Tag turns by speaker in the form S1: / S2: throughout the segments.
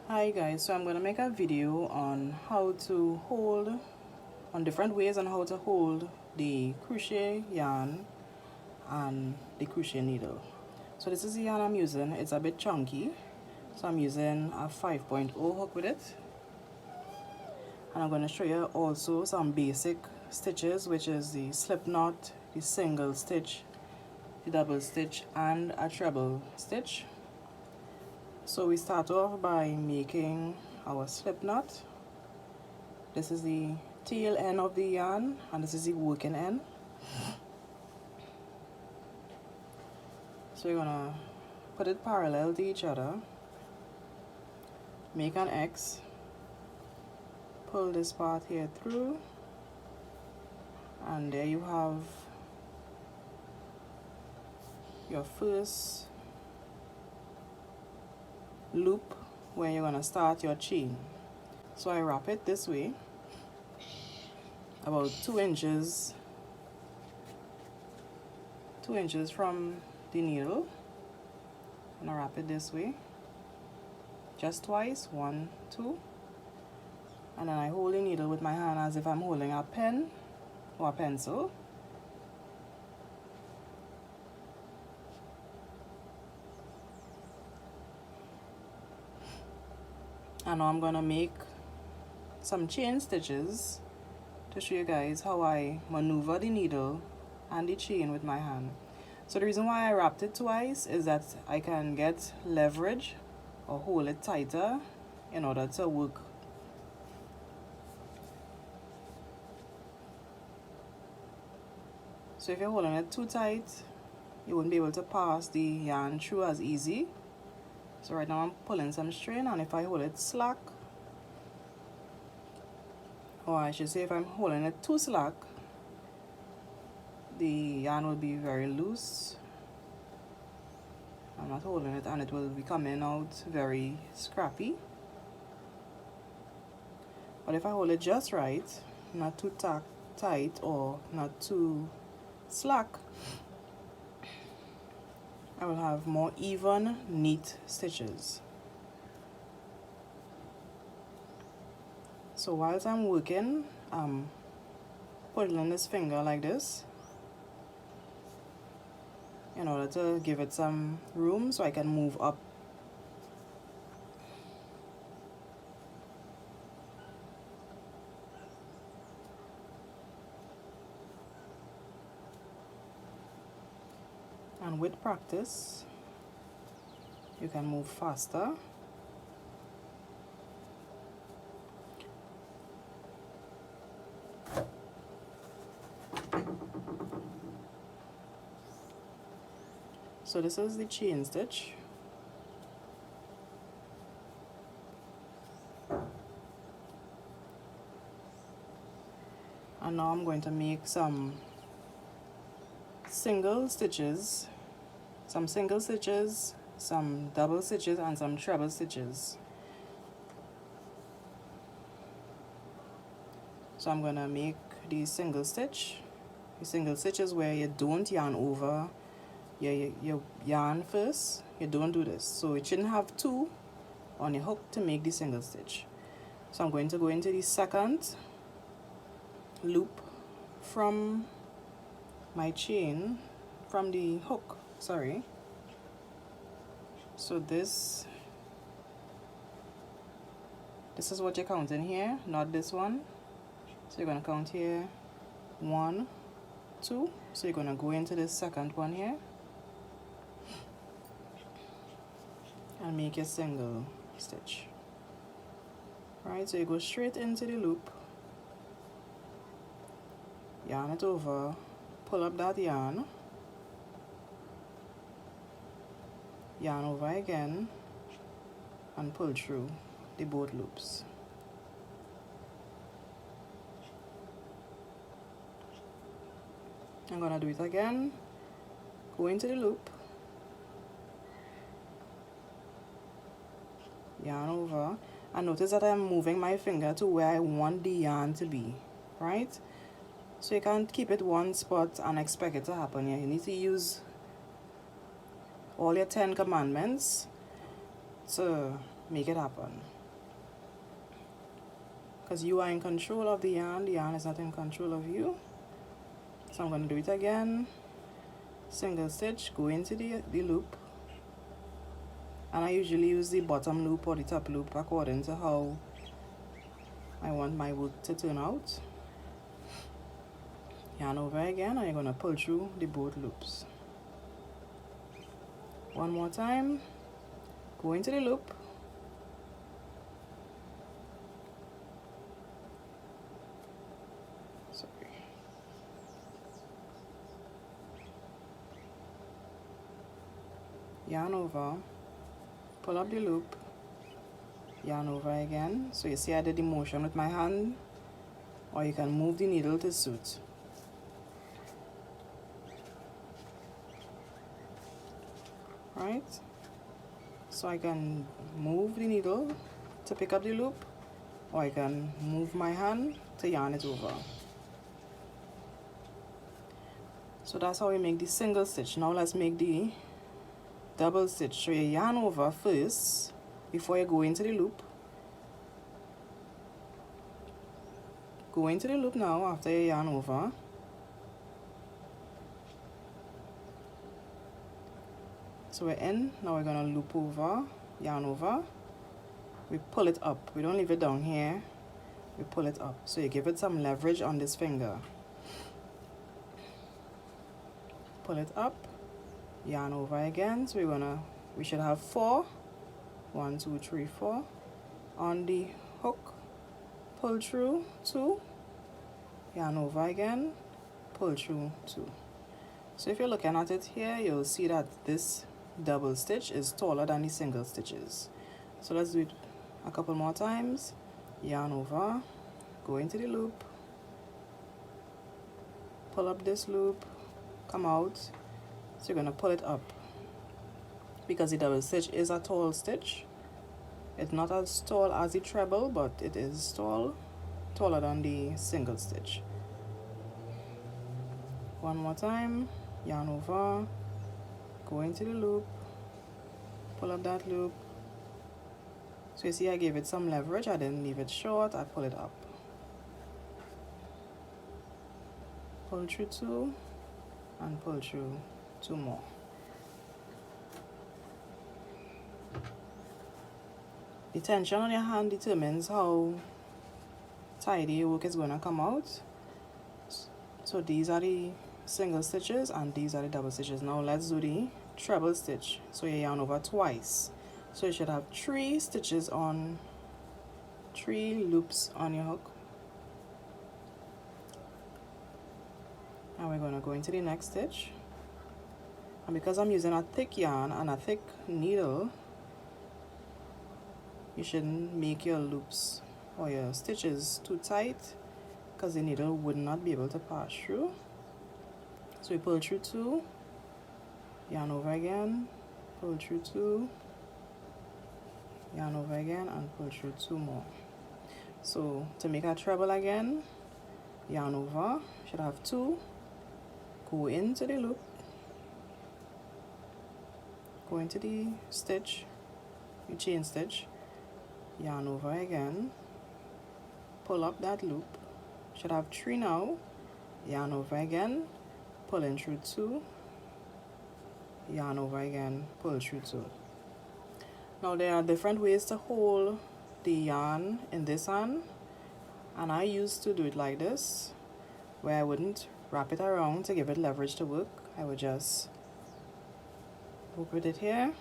S1: Hi guys, so I'm going to make a video on how to hold, on different ways on how to hold the crochet yarn and the crochet needle. So this is the yarn I'm using. It's a bit chunky, so I'm using a 5.0 hook with it. And I'm going to show you also some basic stitches, which is the slip knot, the single stitch, the double stitch, and a treble stitch. So we start off by making our slip knot. This is the tail end of the yarn and this is the working end. So you're gonna put it parallel to each other, make an X, pull this part here through, and there you have your first loop where you're gonna start your chain. So I wrap it this way, about 2 inches from the needle, and I wrap it this way, just twice, 1, 2, and then I hold the needle with my hand as if I'm holding a pen or a pencil. And now I'm gonna make some chain stitches to show you guys how I maneuver the needle and the chain with my hand. So the reason why I wrapped it twice is that I can get leverage or hold it tighter in order to work. So if you're holding it too tight, you wouldn't be able to pass the yarn through as easy. So right now I'm pulling some strain, and if I hold it slack, or I should say if I'm holding it too slack, the yarn will be very loose. I'm not holding it and it will be coming out very scrappy. But if I hold it just right, not too tight or not too slack, I will have more even, neat stitches. So whilst I'm working, I'm pulling this finger like this in order to give it some room so I can move up. And with practice, you can move faster. So this is the chain stitch. And now I'm going to make some single stitches, some double stitches, and some treble stitches. So I'm going to make the single stitch. The single stitch is where you don't yarn over your yarn first. You don't do this. So it shouldn't have 2 on your hook to make the single stitch. So I'm going to go into the second loop from my chain, from the hook, sorry. So this is what you're counting here, not this one. So you're going to count here 1, 2. So you're going to go into the second one here and make a single stitch. Right, so you go straight into the loop, yarn it over, pull up that yarn over again, and pull through the both loops. I'm gonna do it again, go into the loop, yarn over, and notice that I'm moving my finger to where I want the yarn to be, right? So you can't keep it one spot and expect it to happen here. You need to use all your 10 commandments to make it happen. because you are in control of the yarn is not in control of you. So I'm going to do it again. Single stitch, go into the loop, and I usually use the bottom loop or the top loop according to how I want my work to turn out. Yarn over again, and you're going to pull through the both loops. One more time, go into the loop, yarn over, pull up the loop, yarn over again. So you see I did the motion with my hand, or you can move the needle to suit. Right? So I can move the needle to pick up the loop, or I can move my hand to yarn it over. So that's how we make the single stitch. Now let's make the double stitch. So you yarn over first before you go into the loop. Go into the loop now after you yarn over. So we're in. Now we're going to loop over, yarn over. We pull it up. We don't leave it down here. We pull it up. So you give it some leverage on this finger. Pull it up, yarn over again. So we should have 4. 1, 2, 3, 4. On the hook, pull through 2, yarn over again, pull through 2. So if you're looking at it here, you'll see that this double stitch is taller than the single stitches. So let's do it a couple more times. Yarn over, go into the loop, pull up this loop, come out. So you're going to pull it up, because the double stitch is a tall stitch. It's not as tall as the treble, but it is taller than the single stitch. One more time, yarn over, go into the loop, pull up that loop. So you see I gave it some leverage. I didn't leave it short. I pull it up. Pull through 2 and pull through 2 more. The tension on your hand determines how tidy your work is going to come out. So these are the single stitches and these are the double stitches. Now let's do the treble stitch. So you yarn over twice. So you should have 3 stitches on 3 loops on your hook. And we're going to go into the next stitch. And because I'm using a thick yarn and a thick needle, you shouldn't make your loops or your stitches too tight, because the needle would not be able to pass through. So we pull through 2, yarn over again, pull through 2, yarn over again, and pull through 2 more. So to make a treble again, yarn over, should have 2, go into the loop, go into the stitch, the chain stitch, yarn over again, pull up that loop, should have 3 now, yarn over again, pull in through 2, yarn over again, pull through 2. Now there are different ways to hold the yarn in this hand, and I used to do it like this, where I wouldn't wrap it around to give it leverage to work. I would just work with it here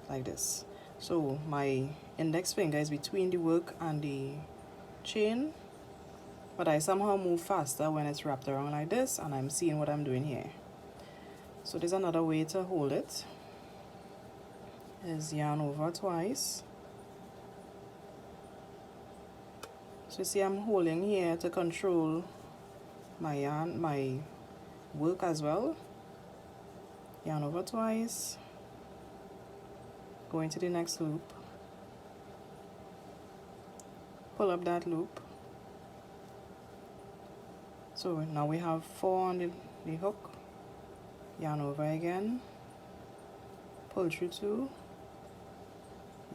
S1: like this. So my index finger is between the work and the chain, but I somehow move faster when it's wrapped around like this and I'm seeing what I'm doing here. So there's another way to hold it, is yarn over twice. So you see I'm holding here to control my yarn, my work as well. Yarn over twice, go into the next loop, pull up that loop. So now we have 4 on the hook, yarn over again, pull through 2,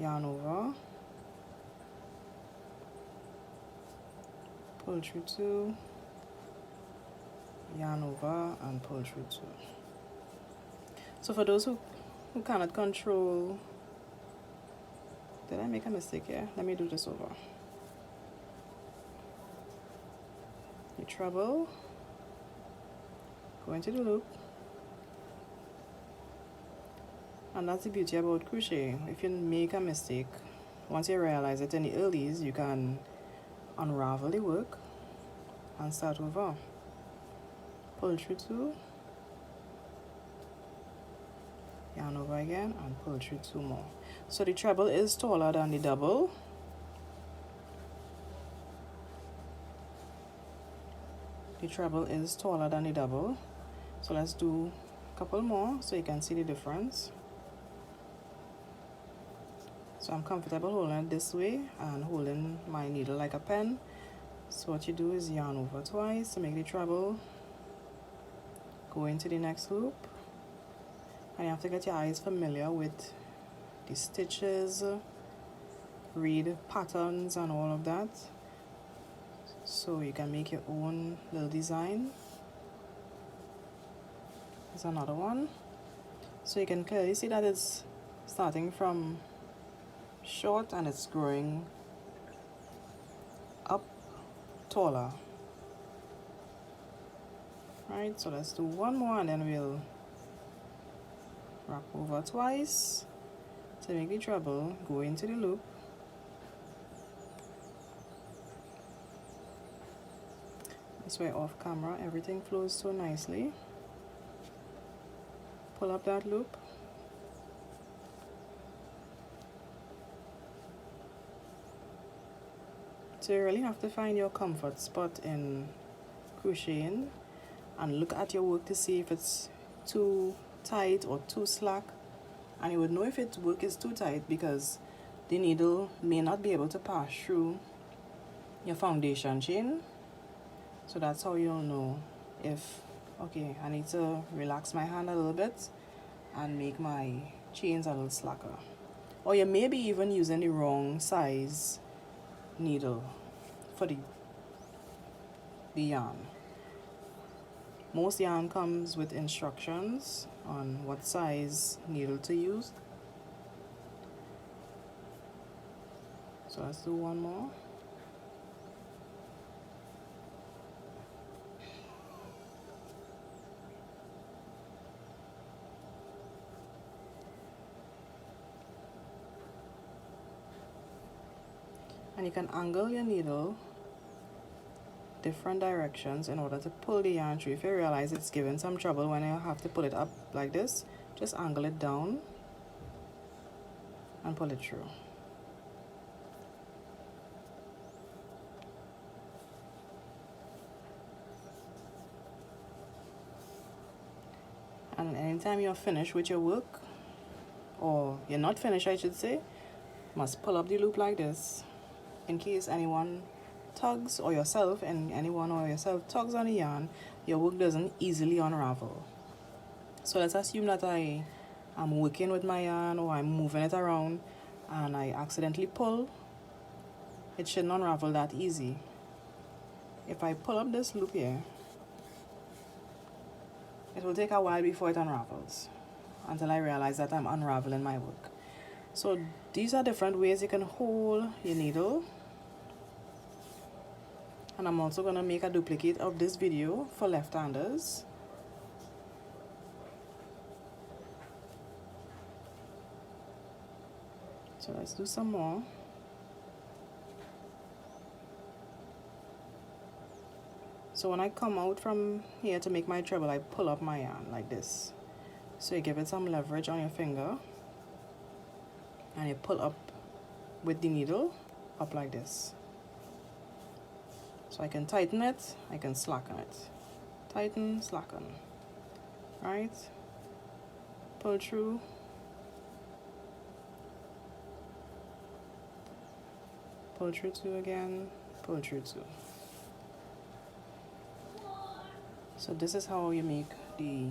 S1: yarn over, pull through 2, yarn over and pull through 2. So for those who cannot control, did I make a mistake here? Let me do this over. You treble, go into the loop, and that's the beauty about crochet. If you make a mistake, once you realize it in the earlies, you can unravel the work and start over. Pull through 2, yarn over again and pull through 2 more. So the treble is taller than the double. The treble is taller than the double. So let's do a couple more so you can see the difference. So I'm comfortable holding it this way and holding my needle like a pen. So what you do is yarn over twice to make the treble, go into the next loop, and you have to get your eyes familiar with the stitches, read patterns and all of that, so you can make your own little design. There's another one. So you can clearly see that it's starting from short and it's growing up taller. Right, so let's do one more and then we'll wrap over twice to make the treble, go into the loop, this way off camera everything flows so nicely. Pull up that loop, so you really have to find your comfort spot in crocheting and look at your work to see if it's too tight or too slack, and you would know if its work is too tight because the needle may not be able to pass through your foundation chain. So that's how you'll know if, okay, I need to relax my hand a little bit and make my chains a little slacker. Or you may be even using the wrong size needle for the yarn. Most yarn comes with instructions on what size needle to use. So let's do one more. And you can angle your needle different directions in order to pull the yarn through. If you realize it's giving some trouble when you have to pull it up like this, just angle it down and pull it through. And anytime you're finished with your work, or you're not finished I should say, you must pull up the loop like this in case anyone tugs or yourself tugs on the yarn, your work doesn't easily unravel. So let's assume that I am working with my yarn or I'm moving it around and I accidentally pull. It shouldn't unravel that easy. If I pull up this loop here, it will take a while before it unravels until I realize that I'm unraveling my work. So these are different ways you can hold your needle. And I'm also going to make a duplicate of this video for left-handers. So let's do some more. So when I come out from here to make my treble, I pull up my yarn like this. So you give it some leverage on your finger and you pull up with the needle up like this. So I can tighten it, I can slacken it. Tighten, slacken. Right? Pull through. Pull through 2 again, pull through 2. So this is how you make the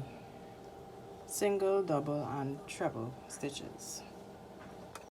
S1: single, double, and treble stitches.